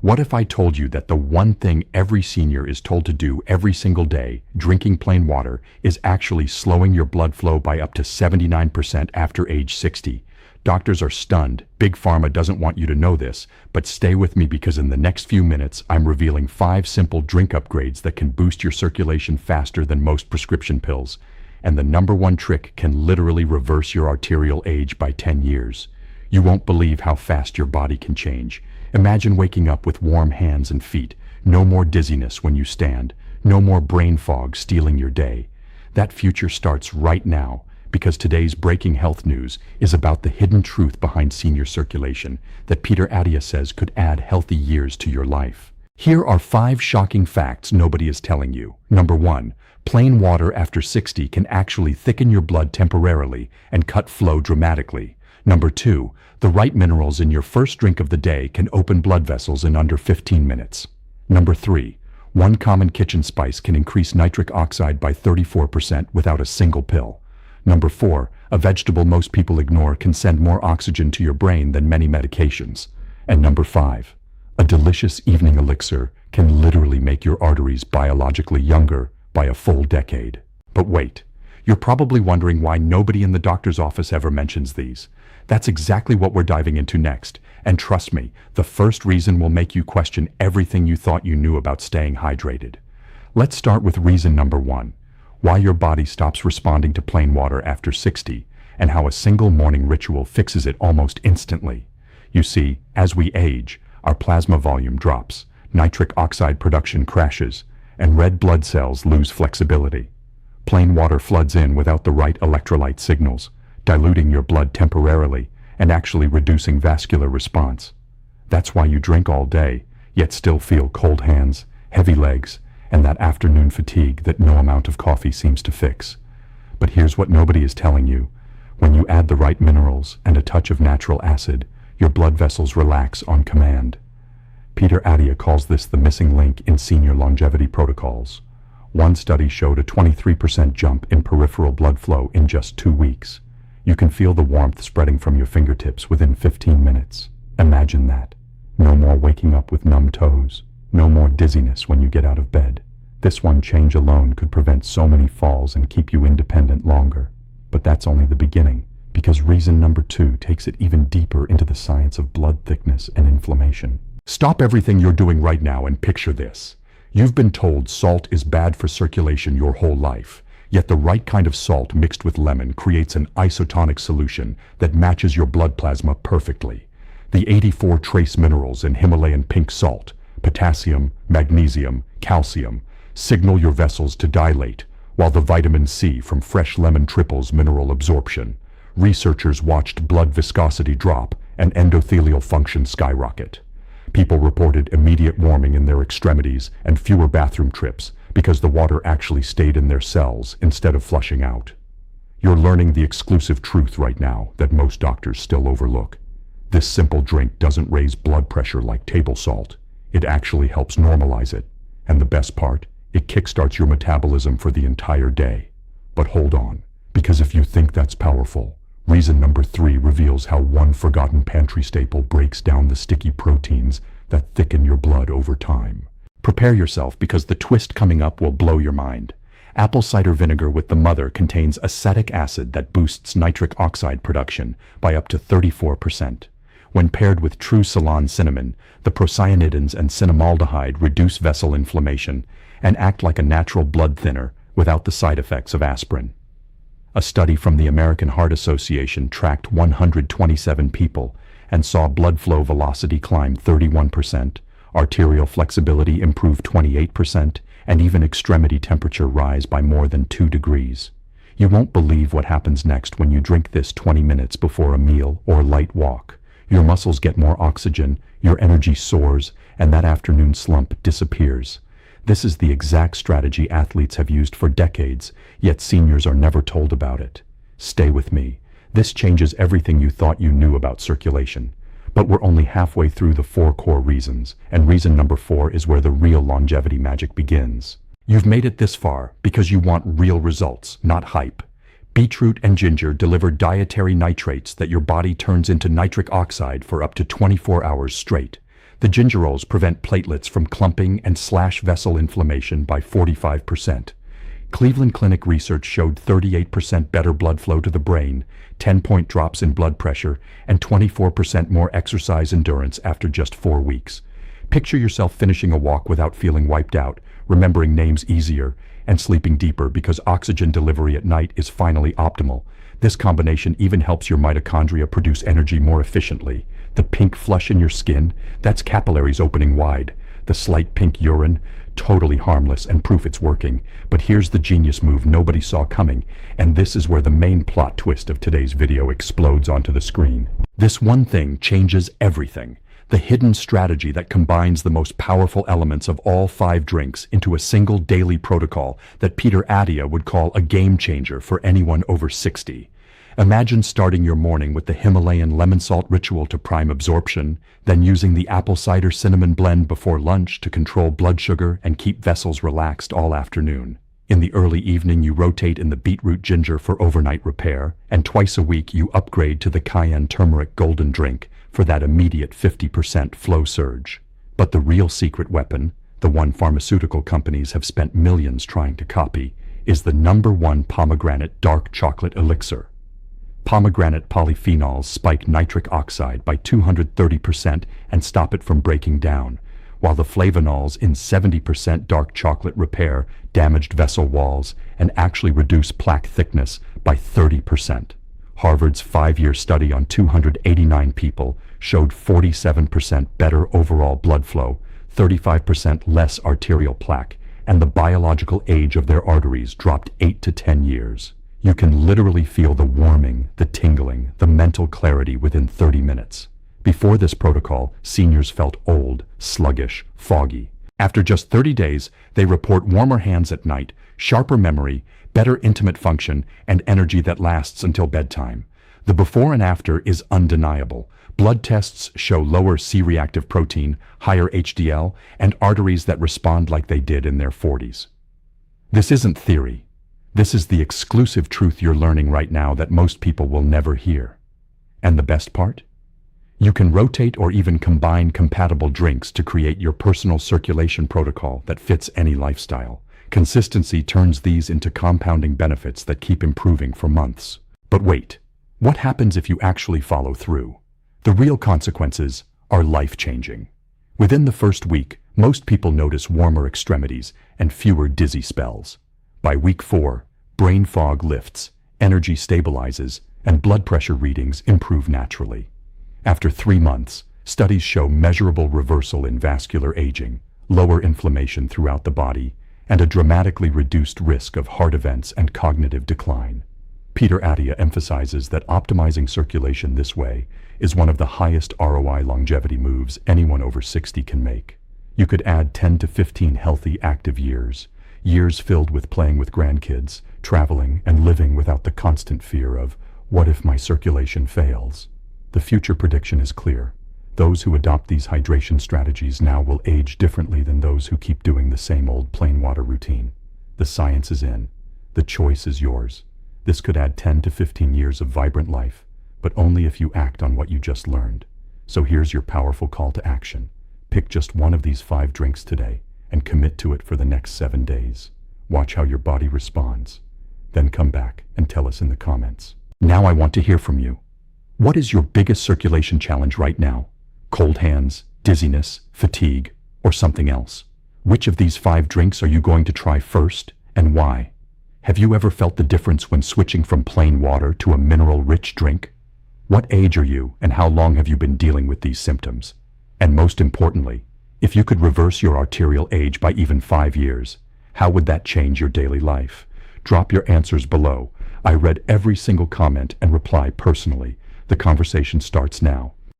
What if I told you that the one thing every senior is told to do every single day, drinking plain water, is actually slowing your blood flow by up to 79% after age 60? Doctors are stunned. Big Pharma doesn't want you to know this, but stay with me because in the next few minutes, I'm revealing 5 simple drink upgrades that can boost your circulation faster than most prescription pills. And the number one trick can literally reverse your arterial age by 10 years. You won't believe how fast your body can change. Imagine waking up with warm hands and feet, no more dizziness when you stand, no more brain fog stealing your day. That future starts right now, because today's breaking health news is about the hidden truth behind senior circulation that Peter Attia says could add healthy years to your life. Here are 5 shocking facts nobody is telling you. Number 1, plain water after 60 can actually thicken your blood temporarily and cut flow dramatically. Number 2, the right minerals in your first drink of the day can open blood vessels in under 15 minutes. Number 3, one common kitchen spice can increase nitric oxide by 34% without a single pill. Number 4, a vegetable most people ignore can send more oxygen to your brain than many medications. And number 5, a delicious evening elixir can literally make your arteries biologically younger by a full decade. But wait, you're probably wondering why nobody in the doctor's office ever mentions these. That's exactly what we're diving into next. And trust me, the first reason will make you question everything you thought you knew about staying hydrated. Let's start with reason number 1, why your body stops responding to plain water after 60, and how a single morning ritual fixes it almost instantly. You see, as we age, our plasma volume drops, nitric oxide production crashes, and red blood cells lose flexibility. Plain water floods in without the right electrolyte signals, diluting your blood temporarily and actually reducing vascular response. That's why you drink all day, yet still feel cold hands, heavy legs, and that afternoon fatigue that no amount of coffee seems to fix. But here's what nobody is telling you. When you add the right minerals and a touch of natural acid, your blood vessels relax on command. Peter Attia calls this the missing link in senior longevity protocols. One study showed a 23% jump in peripheral blood flow in just 2 weeks. You can feel the warmth spreading from your fingertips within 15 minutes. Imagine that. No more waking up with numb toes. No more dizziness when you get out of bed. This one change alone could prevent so many falls and keep you independent longer. But that's only the beginning, because reason number 2 takes it even deeper into the science of blood thickness and inflammation. Stop everything you're doing right now and picture this. You've been told salt is bad for circulation your whole life. Yet the right kind of salt mixed with lemon creates an isotonic solution that matches your blood plasma perfectly. The 84 trace minerals in Himalayan pink salt, potassium, magnesium, calcium, signal your vessels to dilate, while the vitamin C from fresh lemon triples mineral absorption. Researchers watched blood viscosity drop and endothelial function skyrocket. People reported immediate warming in their extremities and fewer bathroom trips, because the water actually stayed in their cells instead of flushing out. You're learning the exclusive truth right now that most doctors still overlook. This simple drink doesn't raise blood pressure like table salt. It actually helps normalize it. And the best part, it kickstarts your metabolism for the entire day. But hold on, because if you think that's powerful, reason number 3 reveals how one forgotten pantry staple breaks down the sticky proteins that thicken your blood over time. Prepare yourself because the twist coming up will blow your mind. Apple cider vinegar with the mother contains acetic acid that boosts nitric oxide production by up to 34%. When paired with true Ceylon cinnamon, the procyanidins and cinnamaldehyde reduce vessel inflammation and act like a natural blood thinner without the side effects of aspirin. A study from the American Heart Association tracked 127 people and saw blood flow velocity climb 31%, arterial flexibility improve 28%, and even extremity temperature rise by more than 2 degrees. You won't believe what happens next when you drink this 20 minutes before a meal or light walk. Your muscles get more oxygen, your energy soars, and that afternoon slump disappears. This is the exact strategy athletes have used for decades, yet seniors are never told about it. Stay with me. This changes everything you thought you knew about circulation. But we're only halfway through the 4 core reasons, and reason number 4 is where the real longevity magic begins. You've made it this far because you want real results, not hype. Beetroot and ginger deliver dietary nitrates that your body turns into nitric oxide for up to 24 hours straight. The gingerols prevent platelets from clumping and slash vessel inflammation by 45%. Cleveland Clinic research showed 38% better blood flow to the brain, 10-point drops in blood pressure, and 24% more exercise endurance after just 4 weeks. Picture yourself finishing a walk without feeling wiped out, remembering names easier, and sleeping deeper because oxygen delivery at night is finally optimal. This combination even helps your mitochondria produce energy more efficiently. The pink flush in your skin, that's capillaries opening wide. The slight pink urine, totally harmless and proof it's working. But here's the genius move nobody saw coming, and this is where the main plot twist of today's video explodes onto the screen. This one thing changes everything. The hidden strategy that combines the most powerful elements of all 5 drinks into a single daily protocol that Peter Attia would call a game changer for anyone over 60. Imagine starting your morning with the Himalayan lemon salt ritual to prime absorption, then using the apple cider cinnamon blend before lunch to control blood sugar and keep vessels relaxed all afternoon. In the early evening, you rotate in the beetroot ginger for overnight repair, and twice a week you upgrade to the cayenne turmeric golden drink for that immediate 50% flow surge. But the real secret weapon, the one pharmaceutical companies have spent millions trying to copy, is the #1 pomegranate dark chocolate elixir. Pomegranate polyphenols spike nitric oxide by 230% and stop it from breaking down, while the flavonols in 70% dark chocolate repair damaged vessel walls and actually reduce plaque thickness by 30%. Harvard's 5-year study on 289 people showed 47% better overall blood flow, 35% less arterial plaque, and the biological age of their arteries dropped 8 to 10 years. You can literally feel the warming, the tingling, the mental clarity within 30 minutes. Before this protocol, seniors felt old, sluggish, foggy. After just 30 days, they report warmer hands at night, sharper memory, better intimate function, and energy that lasts until bedtime. The before and after is undeniable. Blood tests show lower C-reactive protein, higher HDL, and arteries that respond like they did in their 40s. This isn't theory. This is the exclusive truth you're learning right now that most people will never hear. And the best part? You can rotate or even combine compatible drinks to create your personal circulation protocol that fits any lifestyle. Consistency turns these into compounding benefits that keep improving for months. But wait, what happens if you actually follow through? The real consequences are life-changing. Within the first week, most people notice warmer extremities and fewer dizzy spells. By week 4, brain fog lifts, energy stabilizes, and blood pressure readings improve naturally. After 3 months, studies show measurable reversal in vascular aging, lower inflammation throughout the body, and a dramatically reduced risk of heart events and cognitive decline. Peter Attia emphasizes that optimizing circulation this way is one of the highest ROI longevity moves anyone over 60 can make. You could add 10 to 15 healthy, active years filled with playing with grandkids, traveling, and living without the constant fear of, what if my circulation fails? The future prediction is clear. Those who adopt these hydration strategies now will age differently than those who keep doing the same old plain water routine. The science is in. The choice is yours. This could add 10 to 15 years of vibrant life, but only if you act on what you just learned. So here's your powerful call to action. Pick just one of these 5 drinks today and commit to it for the next 7 days. Watch how your body responds. Then come back and tell us in the comments. Now I want to hear from you. What is your biggest circulation challenge right now? Cold hands, dizziness, fatigue, or something else? Which of these 5 drinks are you going to try first, and why? Have you ever felt the difference when switching from plain water to a mineral-rich drink? What age are you, and how long have you been dealing with these symptoms? And most importantly, if you could reverse your arterial age by even 5 years, how would that change your daily life? Drop your answers below. I read every single comment and reply personally. The conversation starts now.